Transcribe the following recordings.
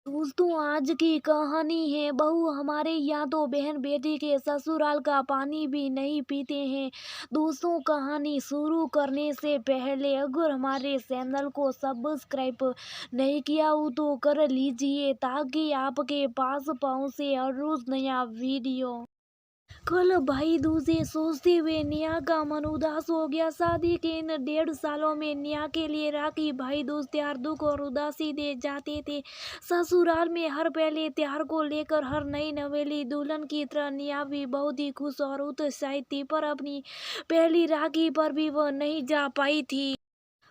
दोस्तों, आज की कहानी है बहू हमारे यहाँ तो बहन बेटी के ससुराल का पानी भी नहीं पीते हैं। दोस्तों, कहानी शुरू करने से पहले अगर हमारे चैनल को सब्सक्राइब नहीं किया हो तो कर लीजिए ताकि आपके पास पहुँचे हर रोज नया वीडियो। कल भाई दूजे सोचते हुए नेहा का मन उदास हो गया। शादी के इन 1.5 सालों में नेहा के लिए राखी भाई दूज त्योहार दुख और उदासी दे जाते थे। ससुराल में हर पहले त्योहार को लेकर हर नई नवेली दुल्हन की तरह नेहा भी बहुत ही खुश और उत्साहित थी, पर अपनी पहली राखी पर भी वह नहीं जा पाई थी।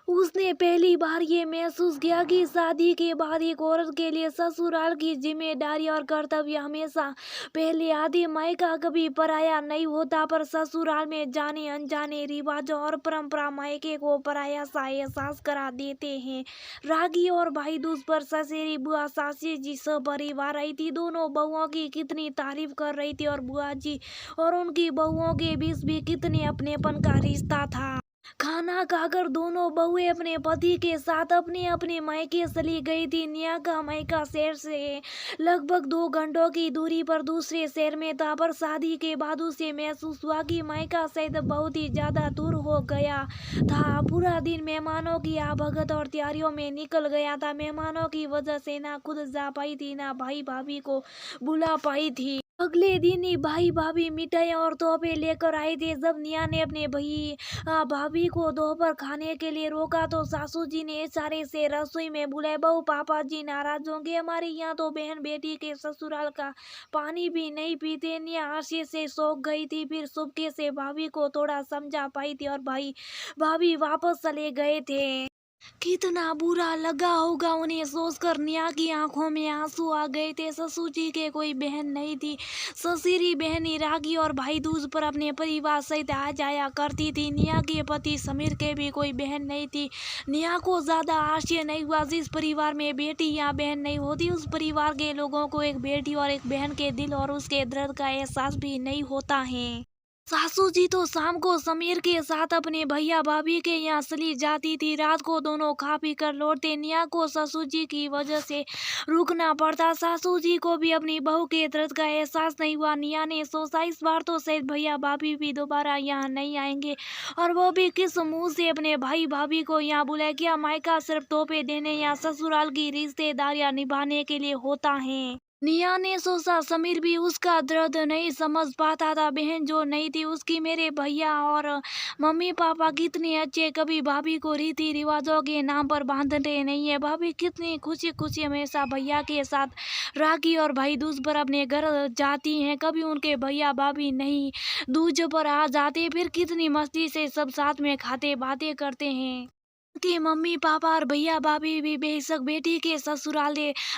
उसने पहली बार ये महसूस किया कि शादी के बाद एक औरत के लिए ससुराल की जिम्मेदारी और कर्तव्य हमेशा पहले आधे। मायका कभी पराया नहीं होता, पर ससुराल में जाने अनजाने रिवाजों और परंपरा मायके को पराया सा एहसास करा देते हैं। राखी और भाई दूज पर ससुरी बुआ सासी जी सब परिवार आई थी। दोनों बहुओं की कितनी तारीफ कर रही थी और बुआ जी और उनकी बहुओं के बीच भी कितने अपनेपन का रिश्ता था। खाना खाकर दोनों बहुएं अपने पति के साथ अपने अपने मायके चली गई थी। नेहा का मायका शहर से लगभग 2 घंटों की दूरी पर दूसरे शहर में था, पर शादी के बाद उसे महसूस हुआ कि मायका शायद बहुत ही ज्यादा दूर हो गया था। पूरा दिन मेहमानों की आभगत और तैयारियों में निकल गया था। मेहमानों की वजह से ना खुद जा पाई थी, ना भाई भाभी को बुला पाई थी। अगले दिन ही भाई भाभी मिठाई और तोहफे लेकर आए थे। जब नेहा ने अपने भाभी को दोपहर खाने के लिए रोका तो सासू जी ने इशारे से रसोई में बुलाया। बहू, पापा जी नाराज होंगे, हमारे यहाँ तो बहन बेटी के ससुराल का पानी भी नहीं पीते। नेहा हंसी से सोख गई थी, फिर चुपके से भाभी को थोड़ा समझा पाई थी और भाई भाभी वापस चले गए थे। कितना बुरा लगा होगा उन्हें सोचकर। नेहा की आंखों में आंसू आ गए थे। ससुर जी के कोई बहन नहीं थी। ससुरी बहनी राखी और भाई दूज पर अपने परिवार सहित आ जाया करती थी। नेहा के पति समीर के भी कोई बहन नहीं थी। नेहा को ज्यादा आश्चर्य नहीं हुआ। जिस परिवार में बेटी या बहन नहीं होती उस परिवार के लोगों को एक बेटी और एक बहन के दिल और उसके दर्द का एहसास भी नहीं होता है। सासू जी तो शाम को समीर के साथ अपने भैया भाभी के यहाँ चली जाती थी। रात को दोनों खा पी कर लौटते। नेहा को ससुर जी की वजह से रुकना पड़ता। सासू जी को भी अपनी बहू के दर्द का एहसास नहीं हुआ। नेहा ने सोचा इस बार तो शायद भैया भाभी भी दोबारा यहाँ नहीं आएंगे, और वो भी किस मुंह से अपने भाई भाभी को यहाँ बुलाए। क्या मायका सिर्फ तोहफे देने या ससुराल की रिश्तेदारियां निभाने के लिए होता है? नेहा ने सोचा समीर भी उसका दर्द नहीं समझ पाता था। बहन जो नहीं थी उसकी मेरे भैया और मम्मी पापा कितने अच्छे, कभी भाभी को रीति रिवाजों के नाम पर बांधते नहीं है। भाभी कितनी खुशी खुशी हमेशा भैया के साथ राखी और भाई दूज पर अपने घर जाती हैं। कभी उनके भैया भाभी नहीं दूज पर आ जाते, फिर कितनी मस्ती से सब साथ में खाते बातें करते हैं। के मम्मी पापा और भैया भाभी भी बेशक बेटी के ससुराल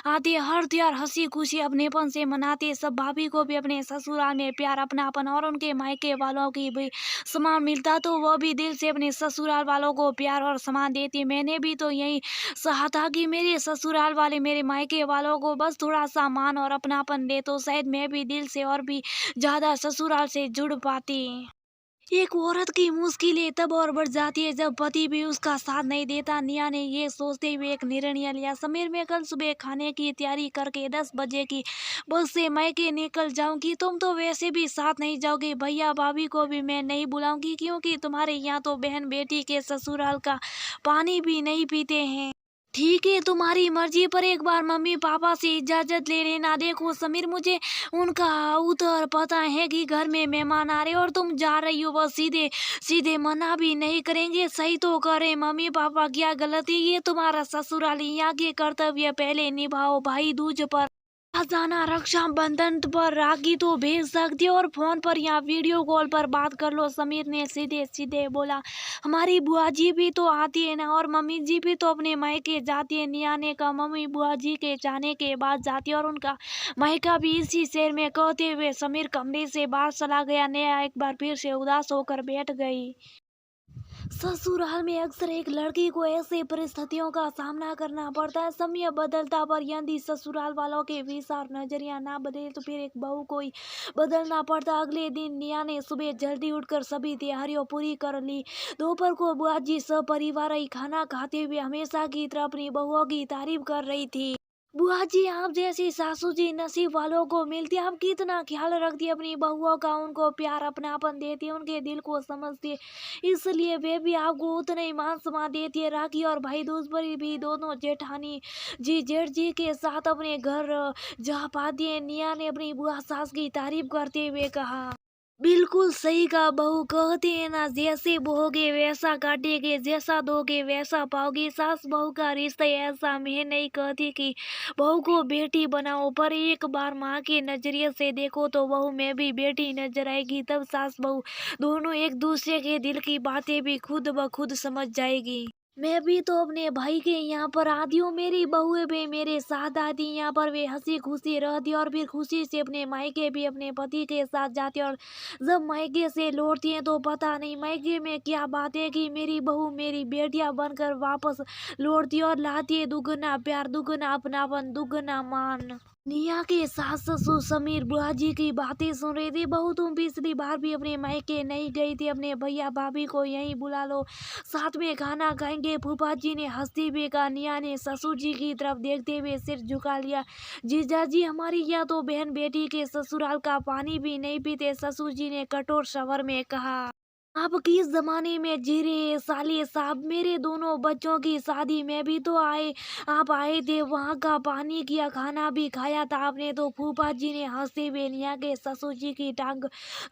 आते हर त्योहार हंसी खुशी अपनेपन से मनाते। सब भाभी को भी अपने ससुराल में प्यार अपनापन और उनके मायके वालों की भी सम्मान मिलता तो वह भी दिल से अपने ससुराल वालों को प्यार और सम्मान देती। मैंने भी तो यही चाहा था कि मेरे ससुराल वाले मेरे मायके वालों को बस थोड़ा सा मान और अपनापन दे तो शायद मैं भी दिल से और भी ज्यादा ससुराल से जुड़ पाती। एक औरत की मुश्किलें तब और बढ़ जाती है जब पति भी उसका साथ नहीं देता। नेहा ने ये सोचते हुए एक निर्णय लिया। समीर, मैं कल सुबह खाने की तैयारी करके 10 बजे की बस से मायके निकल जाऊंगी। तुम तो वैसे भी साथ नहीं जाओगे। भैया भाभी को भी मैं नहीं बुलाऊंगी क्योंकि तुम्हारे यहाँ तो बहन बेटी के ससुराल का पानी भी नहीं पीते हैं। ठीक है, तुम्हारी मर्जी, पर एक बार मम्मी पापा से इजाजत ले लेना। देखो समीर, मुझे उनका उतर पता है कि घर में मेहमान आ रहे और तुम जा रही हो, बस सीधे सीधे मना भी नहीं करेंगे। सही तो करे मम्मी पापा, क्या गलती, ये तुम्हारा ससुराल, यहाँ के कर्तव्य पहले निभाओ। भाई दूज पर आ जाना, रक्षाबंधन पर राखी तो भेज सकती हो और फोन पर या वीडियो कॉल पर बात कर लो। समीर ने सीधे सीधे बोला। हमारी बुआ जी भी तो आती है ना, और मम्मी जी भी तो अपने मायके जाती है। नेहा ने कहा मम्मी बुआ जी के जाने के बाद जाती है और उनका मायका भी इसी शहर में। कहते हुए समीर कमरे से बाहर चला गया। नेहा एक बार फिर से उदास होकर बैठ गई। ससुराल में अक्सर एक लड़की को ऐसे परिस्थितियों का सामना करना पड़ता है। समय बदलता पर यदि ससुराल वालों के विचार नजरिया ना बदले तो फिर एक बहू को ही बदलना पड़ता। अगले दिन नेहा ने सुबह जल्दी उठकर सभी तैयारियां पूरी कर ली। दोपहर को बुआ जी सब परिवार ही खाना खाते हुए हमेशा की तरह अपनी बहुओं की तारीफ कर रही थी। बुआ जी, आप जैसी सासू जी नसीब वालों को मिलती है। आप कितना ख्याल रखती है अपनी बहुओं का, उनको प्यार अपनापन देती है, उनके दिल को समझती है, इसलिए वे भी आपको उतना ही मान सम्मान देती है। राखी और भाई दूज पर भी दोनों जेठानी जी जेठ जी के साथ अपने घर जा पाती है। निया ने अपनी बुआ सास की तारीफ करते हुए कहा, बिल्कुल सही कहा बहू, कहते हैं ना, जैसे बोओगे वैसा काटेंगे, जैसा दोगे वैसा पाओगे। सास बहू का रिश्ता ऐसा, मैं नहीं कहती कि बहू को बेटी बनाओ, पर एक बार माँ के नजरिए से देखो तो बहू में भी बेटी नजर आएगी। तब सास बहू दोनों एक दूसरे के दिल की बातें भी खुद ब खुद समझ जाएगी। मैं भी तो अपने भाई के यहाँ पर आती हूँ, मेरी बहुएं भी मेरे साथ आती, यहाँ पर वे हंसी खुशी रहती और फिर खुशी से अपने मायके भी अपने पति के साथ जाती, और जब मायके से लौटती हैं तो पता नहीं मायके में क्या बात है कि मेरी बहू मेरी बेटियां बनकर वापस लौटती और लाती है दुगना प्यार, दुगना अपनापन, दुगना मान। निया के सास ससुर समीर बुआ जी की बातें सुन रहे थे। बहू, तुम पिछली बार भी अपने मायके नहीं गई थी, अपने भैया भाभी को यहीं बुला लो, साथ में खाना खाएंगे। फूफा जी ने हंसते हुए कहा। निया ने ससुर जी की तरफ देखते हुए सिर झुका लिया। जीजा जी, हमारी यहाँ तो बहन बेटी के ससुराल का पानी भी नहीं पीते, ससुर जी ने कठोर स्वर में कहा। आप किस जमाने में जी रहे साले साहब, मेरे दोनों बच्चों की शादी में भी तो आप आए थे, वहाँ का पानी किया, खाना भी खाया था आपने तो। फूफा जी ने हंसते हुए निया के ससुर जी की टांग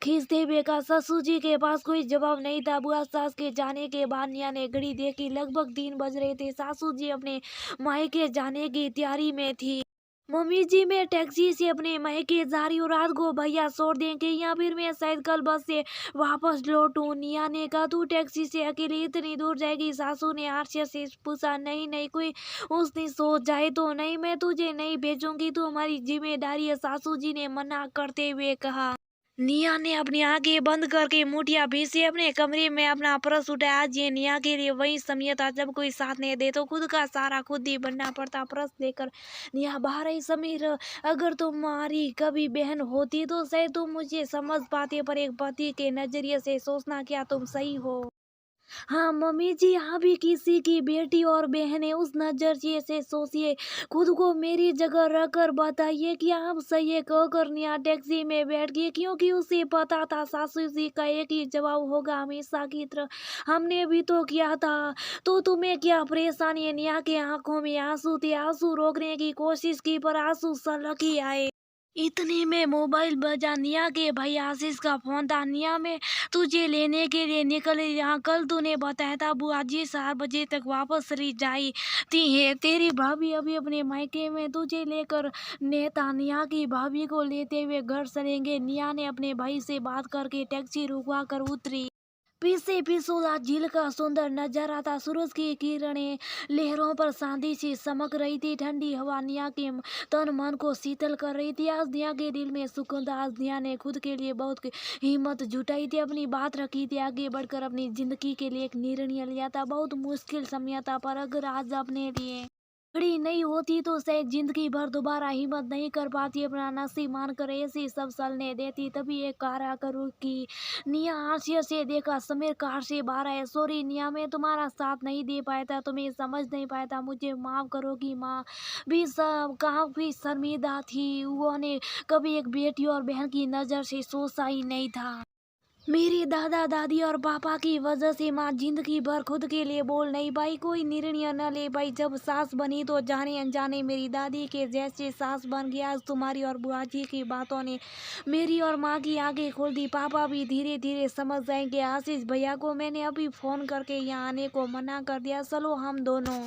खींचते हुए कहा। ससुर जी के पास कोई जवाब नहीं था। बुआ सास के जाने के बाद निया ने घड़ी देखी, लगभग 3 बज रहे थे। सासू जी अपने मायके जाने की तैयारी में थी। मम्मी जी, मैं टैक्सी से अपने मायके जा रही हूँ, रात को भैया छोड़ देंगे या फिर मैं शायद कल बस से वापस लौटूं। निया ने कहा, तू टैक्सी से अकेली इतनी दूर जाएगी? सासू ने आश्चर्य से पूछा। नहीं नहीं, कोई उसने सोच जाए तो नहीं, मैं तुझे नहीं भेजूंगी, तू हमारी जिम्मेदारी है, सासू जी ने मना करते हुए कहा। निया ने अपनी आंखें बंद करके मुठिया भींची, अपने कमरे में अपना पर्स उठाया। आज ये निया के लिए वही समय था जब कोई साथ नहीं दे तो खुद का सहारा खुद ही बनना पड़ता। पर्स लेकर निया बाहर आई। समीर, अगर तुम्हारी कभी बहन होती तो शायद तुम मुझे समझ पाते, पर एक पति के नजरिए से सोचना, क्या तुम सही हो? हाँ मम्मी जी, आप भी किसी की बेटी और बहन है, उस नजरिए से सोचिए, खुद को मेरी जगह रखकर बताइए कि आप सही है। कहकर निया टैक्सी में बैठ गई, क्योंकि उसे पता था सासू जी का एक ही जवाब होगा, हमेशा की तरह, हमने भी तो किया था, तो तुम्हें क्या परेशानी है? निया के आंखों में आंसू थे, आंसू रोकने की कोशिश की पर आंसू सलक ही आए। इतने में मोबाइल बजा। निया के भाई आशीष का फोन था। निया, मैं तुझे लेने के लिए निकल यहाँ, कल तूने बताया था बुआ जी 4 बजे तक वापस रही जाई थी है, तेरी भाभी अभी अपने मायके में तुझे लेकर नेता निया की भाभी को लेते हुए घर चलेंगे। निया ने अपने भाई से बात करके टैक्सी रुकवा कर उतरी। पीछे पिछोला झील का सुंदर नजारा था। सूरज की किरणें लहरों पर चांदी सी चमक रही थी। ठंडी हवा निया के तन मन को शीतल कर रही थी। आज निया के दिल में सुकून था। आज निया ने खुद के लिए बहुत हिम्मत जुटाई थी, अपनी बात रखी थी, आगे बढ़कर अपनी जिंदगी के लिए एक निर्णय लिया था। बहुत मुश्किल समय था, पर अगर आज अपने लिए खड़ी नहीं होती तो शायद जिंदगी भर दोबारा हिम्मत नहीं कर पाती, अपना नसीब मान कर ऐसी सब चलने देती। तभी एक कार आकर रुकी। निया आश्चर्य से देखा। समीर कार से बाहर आया। सॉरी निया, मैं तुम्हारा साथ नहीं दे पाया था, तुम्हें समझ नहीं पाया था, मुझे माफ करोगी? माँ भी सब काफी शर्मिंदा थी, उन्होंने कभी एक बेटी और बहन की नजर से सोचा ही नहीं था। मेरे दादा दादी और पापा की वजह से माँ जिंदगी भर खुद के लिए बोल नहीं पाई, कोई निर्णय न ले पाई। जब सास बनी तो जाने अनजाने मेरी दादी के जैसे सास बन गया। आज तुम्हारी और बुआ जी की बातों ने मेरी और माँ की आंखें खोल दी। पापा भी धीरे धीरे समझ जाएंगे। आशीष भैया को मैंने अभी फोन करके यहाँ आने को मना कर दिया, चलो हम दोनों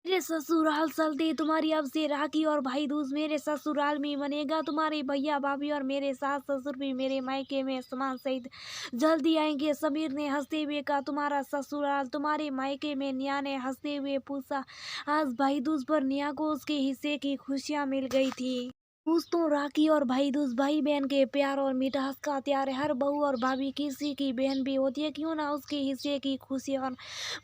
मेरे ससुराल चलते। तुम्हारी अब से राखी और भाई दूज मेरे ससुराल में मनेगा। तुम्हारे भैया भाभी और मेरे सास ससुर भी मेरे मायके में सामान सहित जल्दी आएंगे। समीर ने हंसते हुए कहा। तुम्हारा ससुराल तुम्हारे मायके में? निया ने हंसते हुए पूछा। आज भाई दूज पर निया को उसके हिस्से की खुशियां मिल गई थी। दोस्तों, राखी और भाई दूज भाई बहन के प्यार और मिठास का त्योहार है। हर बहू और भाभी किसी की बहन भी होती है, क्यों ना उसके हिस्से की खुशी और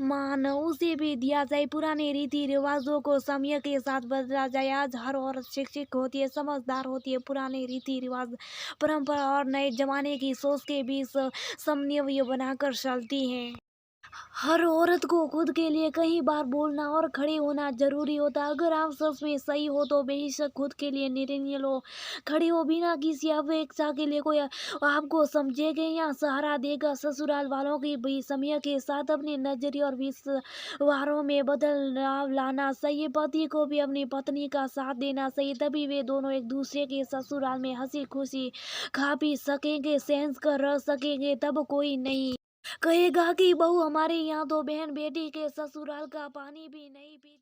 मान उसे भी दिया जाए। पुराने रीति रिवाजों को समय के साथ बदला जाए। आज हर औरत शिक्षित होती है, समझदार होती है। पुराने रीति रिवाज, परंपरा और नए जमाने की सोच के बीच समन्वय बनाकर चलती है। हर औरत को खुद के लिए कई बार बोलना और खड़े होना जरूरी होता है। अगर आप सच में सही हो तो बेशक खुद के लिए निर्णय लो, खड़े हो, बिना किसी अपेक्षा के लिए कोई आपको समझेगा या सहारा देगा। ससुराल वालों की भी समय के साथ अपने नजरिए और विश्वासों में बदलाव लाना चाहिए। पति को भी अपनी पत्नी का साथ देना चाहिए, तभी वे दोनों एक दूसरे के ससुराल में हंसी खुशी खा पी सकेंगे, सहन कर रह सकेंगे। तब कोई नहीं कहेगा कि बहू हमारे यहाँ तो बहन बेटी के ससुराल का पानी भी नहीं पीती।